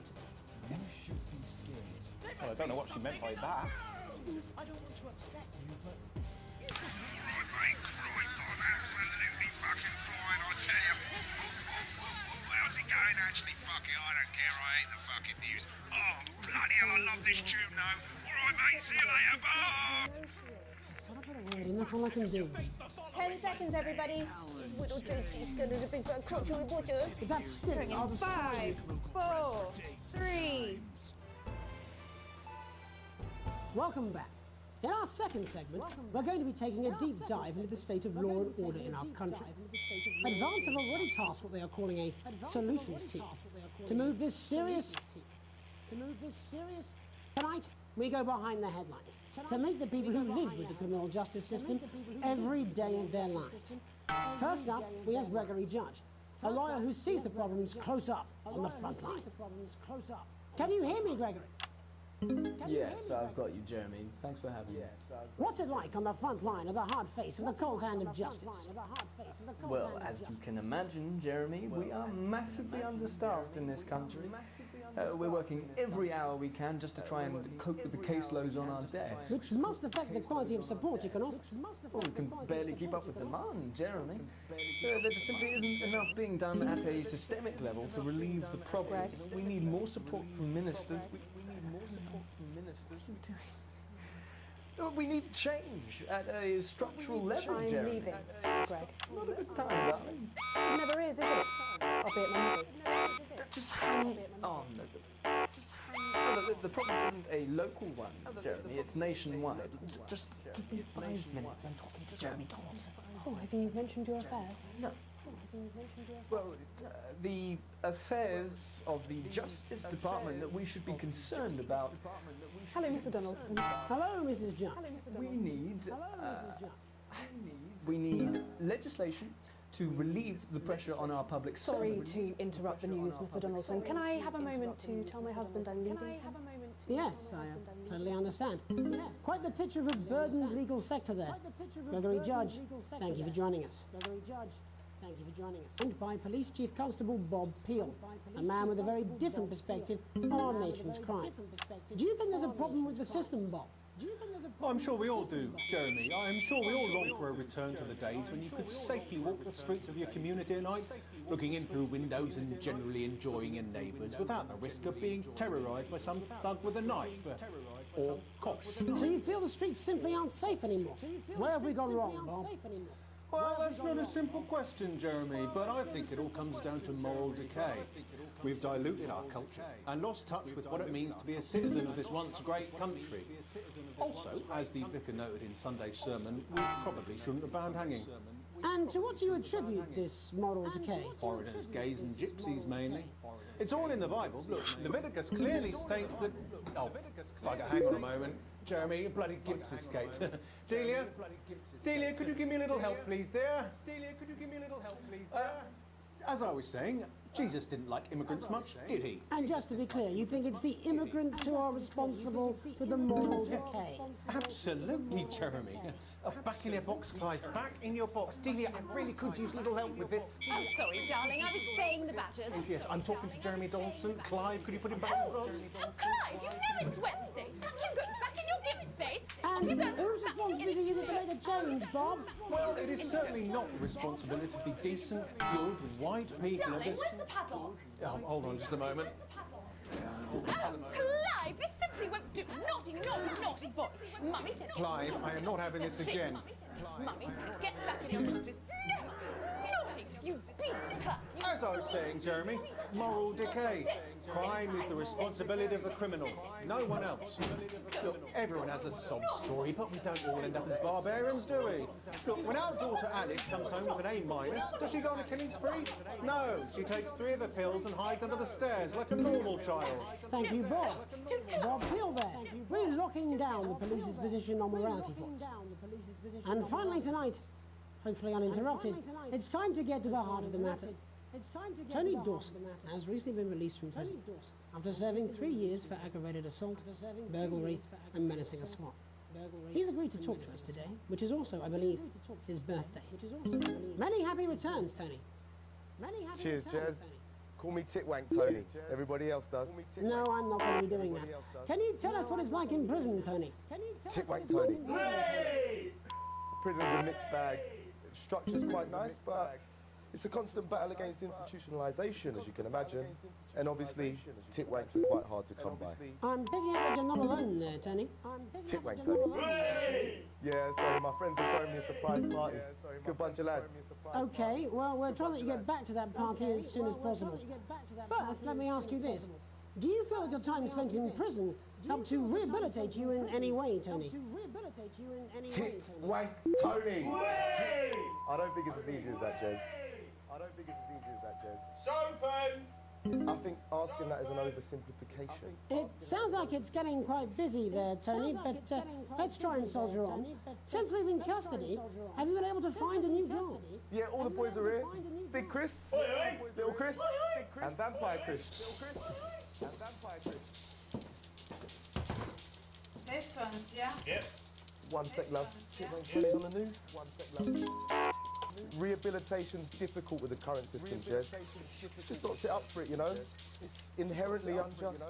Well, I don't know what she meant by that. I don't want to upset you, but... Absolutely fucking flying, I tell you. How's it going, actually? Fuck it, I don't care. I hate the fucking news. Oh, bloody hell, I love this tune, though. All right, mate, see you later. Bye. That's all I can do. 10 seconds, everybody. Little Jakey's going to the big bad crotch with butter. If that sticks, I'll just... 5, 4, 3. Welcome back. In our second segment, we're going to be taking a deep dive into the state of law and order in our country. Advance have already tasked what they are calling a solutions team to move this serious... Tonight, we go behind the headlines to meet the people who live with the criminal justice system every day of their lives. First up, we have Gregory Judge, a lawyer who sees the problems close up on the front line. Can you hear me, Gregory? Yes, I've got you, Jeremy. Thanks for having me. What's it like on the front line of the hard face of the cold hand of justice? Well, as you can imagine, Jeremy, we are massively understaffed in this country. We're working every hour we can just to try and cope with the caseloads on our desk. Which must affect the quality of support you can offer. Well, we can barely keep up with demand, Jeremy. There just simply isn't enough being done at a systemic level to relieve the problems. We need more support from ministers. We need more support from ministers. What are you doing? We need change at a structural level, I'm Jeremy. leaving, Greg. Not a good time, darling. It never is it? I'll be at my mother's. Just hang on. Just hang on. The problem isn't a local one, Jeremy. It's nationwide. Just give me 5 minutes. I'm talking to Jeremy Donaldson. Oh, have you mentioned your affairs? No. Well, the affairs of the Justice Department that we should be concerned about. Hello, Mr. Donaldson. Hello, Mrs. Jump. We need. Hello, Mrs. Jump. We need legislation to relieve the pressure on our public Sorry servants. to interrupt the news, Mr. Donaldson. Can I have a moment to tell my husband I'm leaving? Yes, I totally understand. Quite the picture of a burdened legal sector there. Gregory Judge, thank you for joining us. Thank you for joining us. And by Police Chief Constable Bob Peel, a man with a very different perspective on our nation's crime. Do you think there's a problem with the system, Bob? I'm sure we all do, Jeremy. I'm sure we all long for a return to the days when you could safely walk the streets of your community at night, looking in through windows and generally enjoying your neighbours without the risk of being terrorised by some thug with a knife or cock. So you feel the streets simply aren't safe anymore? Where have we gone wrong, Bob? Well, that's not a simple question, Jeremy, but I think it all comes down to moral decay. We've diluted our culture and lost touch with what it means to be a citizen of this once great country. Also, as the vicar noted in Sunday's sermon, we probably shouldn't have banned hanging. And to what do you attribute this moral decay? Foreigners, gays and gypsies mainly. It's all in the Bible. Look, Leviticus clearly states that... Oh, bugger, hang on a moment. Jeremy, your bloody Gibbs escaped. Delia, could you give me a little help, please, dear? As I was saying, Jesus didn't like immigrants much, did he? And just to be clear, you think it's the immigrants who are responsible for the moral decay? Absolutely, Jeremy. Back in your box, Clive. Back in your box. Delia, I really could use a little help with this. Oh, sorry, darling. I was saying the Badgers. Yes, I'm talking to Jeremy Donaldson. Clive, could you put him back in the box? Clive, you know it's Wednesday. Can't you go back in your given space? And whose responsibility is it to make a change, Bob? Well, it is certainly not the responsibility of the decent, good, white people of Darling, this... where's the padlock? Oh, hold on just a moment. Oh, Clive, this simply won't do. Naughty, naughty, naughty boy. Mummy said... Clive, I am not having this again. Mummy said, get back in your space. No! Naughty, you beast, Clive. As I was saying, Jeremy, moral decay. Crime is the responsibility of the criminal, no one else. Look, everyone has a sob story, but we don't all end up as barbarians, do we? Look, when our daughter Alice comes home with an A-, does she go on a killing spree? No, she takes 3 of her pills and hides under the stairs like a normal child. Thank you, Bob. Bob Peel there, really locking down the police's position on morality for us. And finally tonight, hopefully uninterrupted, it's time to get to the heart of the matter. Tony Dawson has recently been released from prison after serving 3 years for aggravated assault, burglary and menacing a SWAT. He's agreed to talk to us today, which is also, I believe, his birthday. Many happy returns, Tony. Cheers, Jez. Call me Titwank, Tony. Everybody else does. No, I'm not going to be doing that. Can you tell us what it's like in prison, Tony? Titwank, Tony. Prison's a mixed bag. Structure's quite nice, but it's a constant battle against institutionalisation, as you can imagine. And obviously, titwanks are quite hard to come by. I'm picking up that you're not alone there, Tony. Titwank, Tony. Yeah, sorry, my friends are throwing me a surprise party. Good bunch of lads. Okay, well, we're trying to let you get back to that party as soon as possible. First, let me ask you this. Do you feel that your time spent in prison helped to rehabilitate you in any way, Tony? Titwank, Tony! I don't think it's as easy as that, Jez. I think asking that is an oversimplification. It sounds like it's getting quite busy there, Tony, but let's try and soldier on. Since leaving custody, have you been able to find a new job? Yeah, all the boys are here. Big Chris, Little Chris, and Vampire Chris. This one's, yeah? Yep. One sec, love. Tony's on the news. One sec, love. Rehabilitation's difficult with the current system, Jez. Just not set up for it, you know? inherently unjust.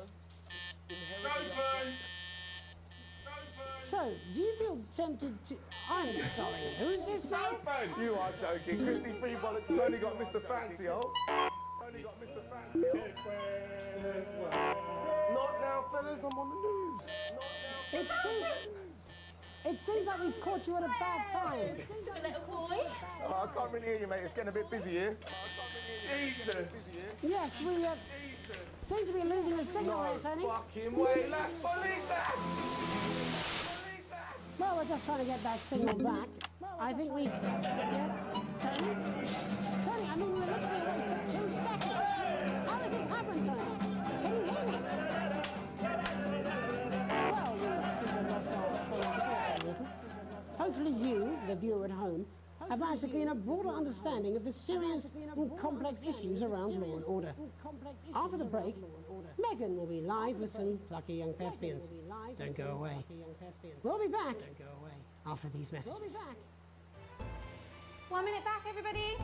So, do you feel tempted to... I'm sorry, who's this now? You are joking. Chrissy Free Bollocks has only got Mr. Fancy, oh. Only got Mr. Fancy, Not now, fellas, I'm on the news. It seems like we've caught you at a bad time. A little boy. Oh, I can't really hear you, mate. It's getting a bit busy here. Jesus. Yes, we seem to be losing the signal here, Tony. Fucking way, lad. Believe that. Well, we're just trying to get that signal back. I think we... Yes, Tony? Tony, I mean, we're literally away for 2 seconds. How does this happen, Tony? Can you hear me? Well, we seem to have lost our train of thought a little. Hopefully you, the viewer at home, have managed to gain a broader understanding of the serious and complex issues around law and order. After the break, Megan will be live with some plucky young thespians. Don't go away. We'll be back after these messages. 1 minute back, everybody.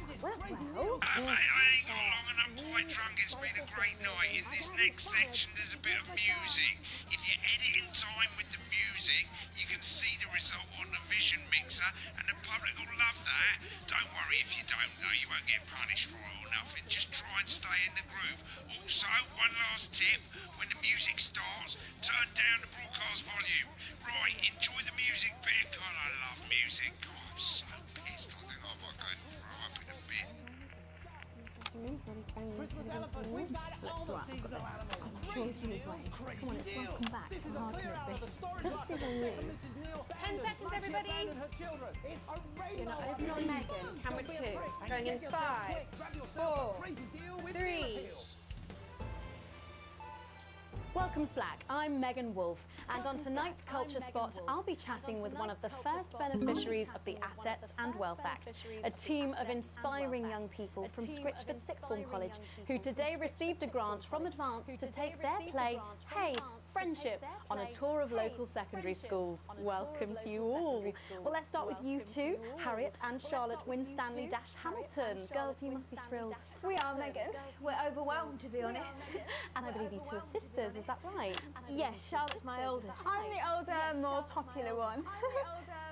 I ain't got long and I'm quite drunk. It's been a great night. In this next section, there's a bit of music. If you edit in time with the music, you can see the result on the Vision Mixer, and the public will love that. Don't worry if you don't know, you won't get punished for it or nothing. Just try and stay in the groove. Also, one last tip: when the music starts, turn down the broadcast volume. Right, enjoy the music bit. God, I love music. God, I'm so pissed. I think I might go and throw up in a bit. I'm sure he's on his way. Come on, it's welcome back. How hard can it be? This is a new. 10 seconds, everybody. You're not open on Megan. Camera 2. Going in 5, 4, 3. Welcome's Black. I'm Megan Wolfe, and on tonight's Culture Spot, I'll be chatting with one of the first beneficiaries of the Assets and Wealth Act, a team of inspiring young people from Scritchford Sixth Form College who today received a grant from Advance to take their play, Hey, Friendship, on a tour of local secondary schools. Welcome to you all. Well, let's start with you two, Harriet and Charlotte Winstanley-Hamilton. Girls, you must be thrilled. We are, Megan. We're overwhelmed, to be honest. And I believe you two are sisters, is that right? Yes, Charlotte's my oldest. I'm the older, more popular one.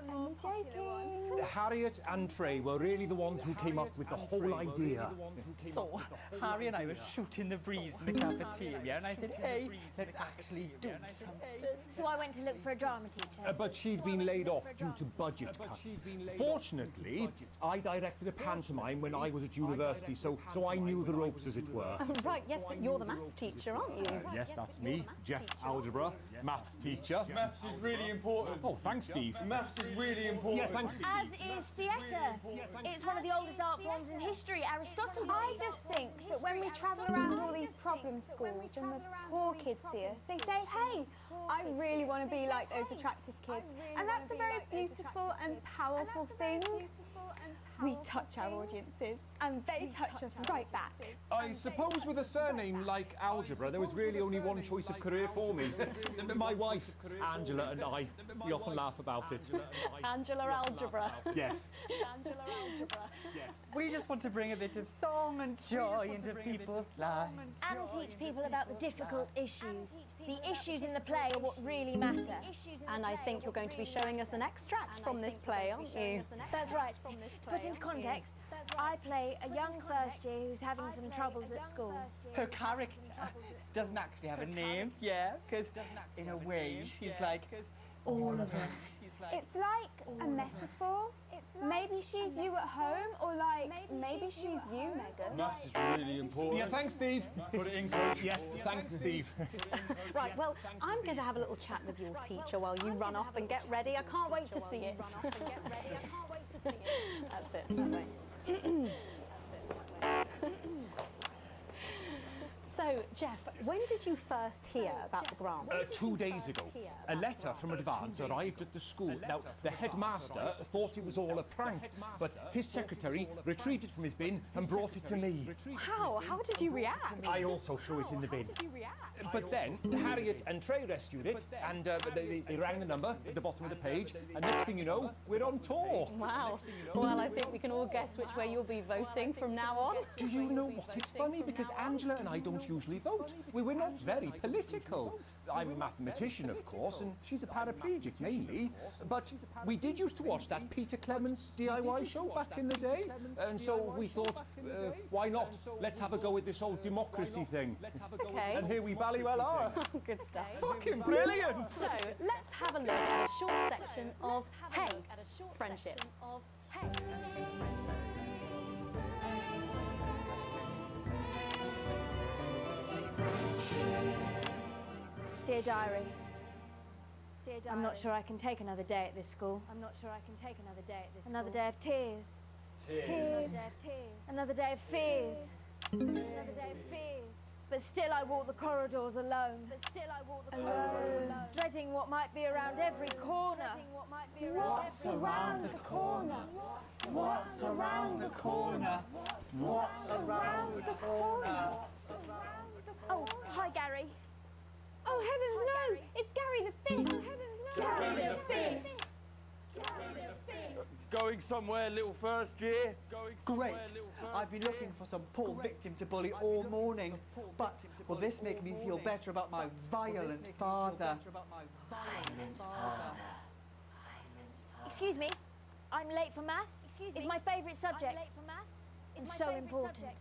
I'm joking. Harriet and Trey were really the ones who came up with the whole idea. So, Harry and I were shooting the breeze in the cafeteria, and I said, hey, let's actually do something. So I went to look for a drama teacher. But she'd been laid off due to budget cuts. Fortunately, I directed a pantomime when I was at university, so I knew the ropes, as it were. Right, yes, but you're the maths teacher, aren't you? Yes, that's me, Jeff Algebra, maths teacher. Maths is really important. Oh, thanks, Steve. Maths is really important. Yeah, thanks, Steve. As is theatre. It's one of the oldest art forms in history, Aristotle. I just think that when we travel around all these problem schools and the poor kids see us, they say, hey, I really want to be like those attractive kids. And that's a very beautiful and powerful thing. We touch our audiences, and they touch us right back. I suppose with a surname like Algebra, there was really only one choice of career for me. My wife, Angela, and I, we often laugh about it. Angela Algebra. Yes. Angela Algebra. Yes. We just want to bring a bit of song and joy into people's lives. And teach people about the difficult issues. The issues in the play are what really matter. And I think you're going to be showing us an extract from this play, aren't you? That's right. To put into context, I play a young first year who's having some troubles at school. Her character doesn't actually have a name, yeah, because in a way she's like all of us. It's like a metaphor. Maybe she's you at home, or like maybe she's you, Megan. Maths is really important. Yeah, thanks, Steve. Put it in, Coach. Yes, thanks, Steve. Right, well, I'm going to have a little chat with your teacher while you run off and get ready. I can't wait to see it. That's it, that way. So, Jeff, when did you first hear about the grant? 2 days ago, a letter from Advance arrived at the school. Now, the headmaster thought it was all a prank, but his secretary retrieved it from his bin and brought it to me. How? How did you react? I also threw it in the bin. But then, Harriet and Trey rescued it, and they rang the number at the bottom of the page, and next thing you know, we're on tour. Wow. Well, I think we can all guess which way you'll be voting from now on. Do you know what? It's funny, because Angela and I don't usually vote. We're not very political. I'm a mathematician, of course, and she's a paraplegic mainly, but we did used to watch that Peter Clements DIY show back in the day, and so we thought, why not? Let's have a go with this whole democracy thing. Okay. And here we bally well are. Good stuff. Fucking brilliant! So, let's have a look at a short section of Hey, Friendship. Dear Diary, I'm not sure I can take another day at this school. Another day of tears. Tears. Another day of fears. But still I walk the corridors alone. Dreading what might be around every corner. What's around the corner? What's around the corner? What's around the corner? Oh, hi Gary. Oh, heavens no! It's Gary the Fist! Gary the Fist! Going somewhere, little first year? Great. I've been looking for some poor victim to bully all morning, but will this make me feel better about my violent father? Excuse me, I'm late for maths. It's my favourite subject. And so important.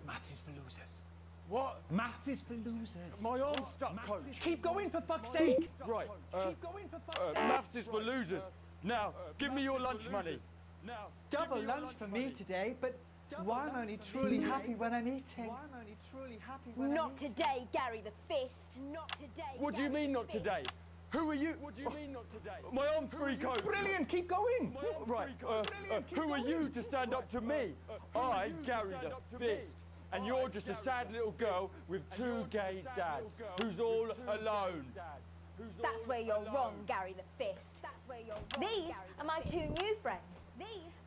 Maths is for losers. What? Maths is for losers. My arm's stuck, coach. Keep going, for fuck's sake! Right. Keep going, for fuck's sake! Maths is for losers. Now, give me your lunch money. Now, double lunch for me today, but why am I only truly happy when I'm eating? Not today, Gary the Fist. Not today. What do you mean not today? Who are you? What do you mean not today? My arm's free, coach. Brilliant, keep going! Right. Who are you to stand up to me? I, Gary the Fist. And you're just a sad little girl with two gay dads who's all alone. That's where you're wrong, Gary the Fist. These are my two new friends.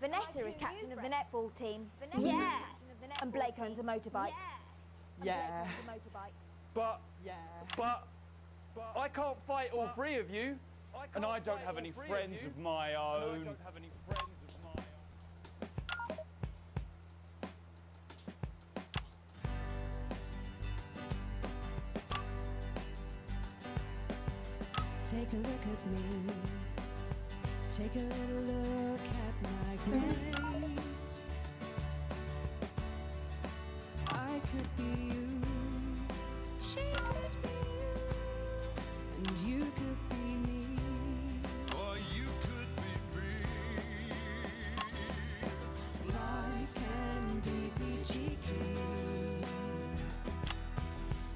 Vanessa is captain of the netball team. Yeah. And Blake owns a motorbike. Yeah. But I can't fight all three of you. And I don't have any friends of my own. Take a look at me. Take a little look at my face. I could be you. She could be you. And you could be me. Or you could be me. Life can be peachy keen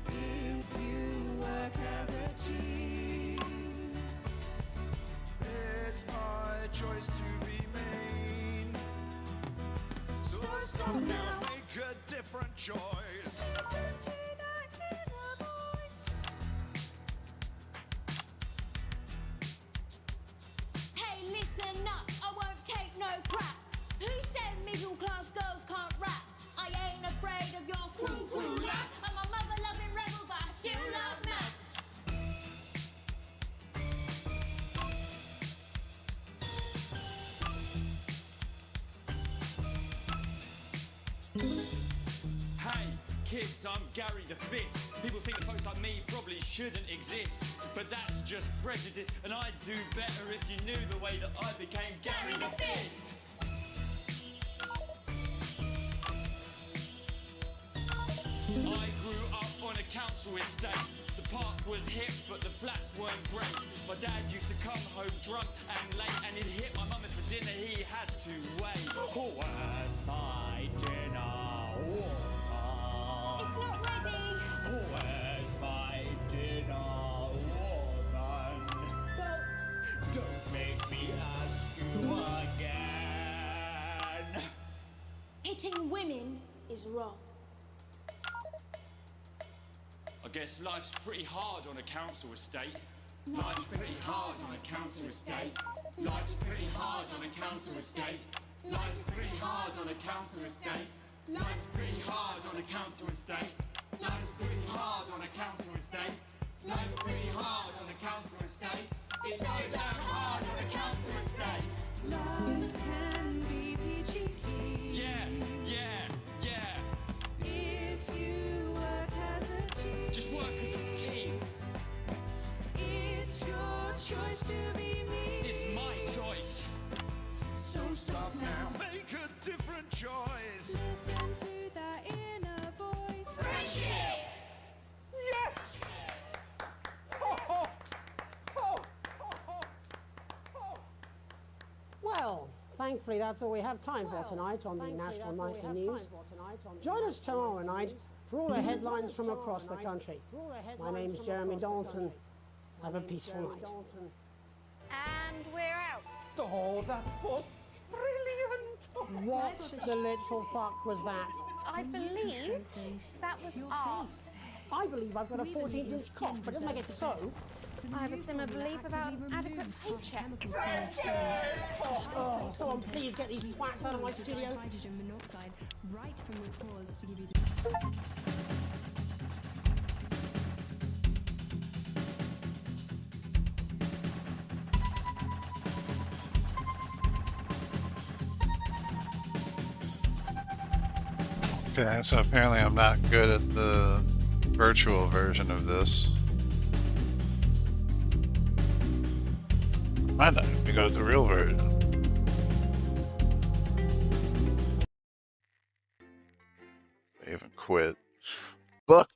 if you work as a team. It's my choice to be mean. So stop now, make a different choice. Listen to that inner voice. Hey, listen up, I won't take no crap. Who said middle class girls can't rap? I ain't afraid of your cruel lads. I'm a mother-loving rebel, but I still love maths. Hey, kids, I'm Gary the Fist. People think that folks like me probably shouldn't exist. But that's just prejudice, and I'd do better if you knew the way that I became Gary the Fist. I grew up on a council estate. The park was hip, but the flats weren't great. My dad used to come home drunk and late, and he'd hit my mum if for dinner he had to wait. Oh, where's my dinner? It's not ready. Where's my dinner, woman? Don't make me ask you again. Hitting women is is wrong. I guess life's pretty hard on a council estate. Life's pretty hard on a council estate. Life's pretty hard on a council estate. Life's pretty hard on a council estate. Life's pretty hard on a council estate. Life's pretty hard on a council estate. Life's pretty hard on a council estate. It's so damn hard on a council estate. Life can be peachy keen. Yeah, yeah, yeah. If you work as a team. Just work as a team. It's your choice to be me. It's my choice. So stop now. Make a different choice. Listen to that inner voice. Friendship! Yes! Well, thankfully that's all we have time for tonight on the National Nightly News. Join us tomorrow night for all the headlines from across the country. My name's Jeremy Dalton. Have a peaceful night. And we're out. Oh, that was brilliant! What the literal fuck was that? I believe that was us. I believe I've got a 14-inch cock, but doesn't make it so. I have a similar belief about adequate paycheck. Oh, someone please get these twats out of my studio. Hydrogen monoxide right from your pores to give you Okay, so apparently I'm not good at the virtual version of this. Might not be good at the real version. They haven't quit.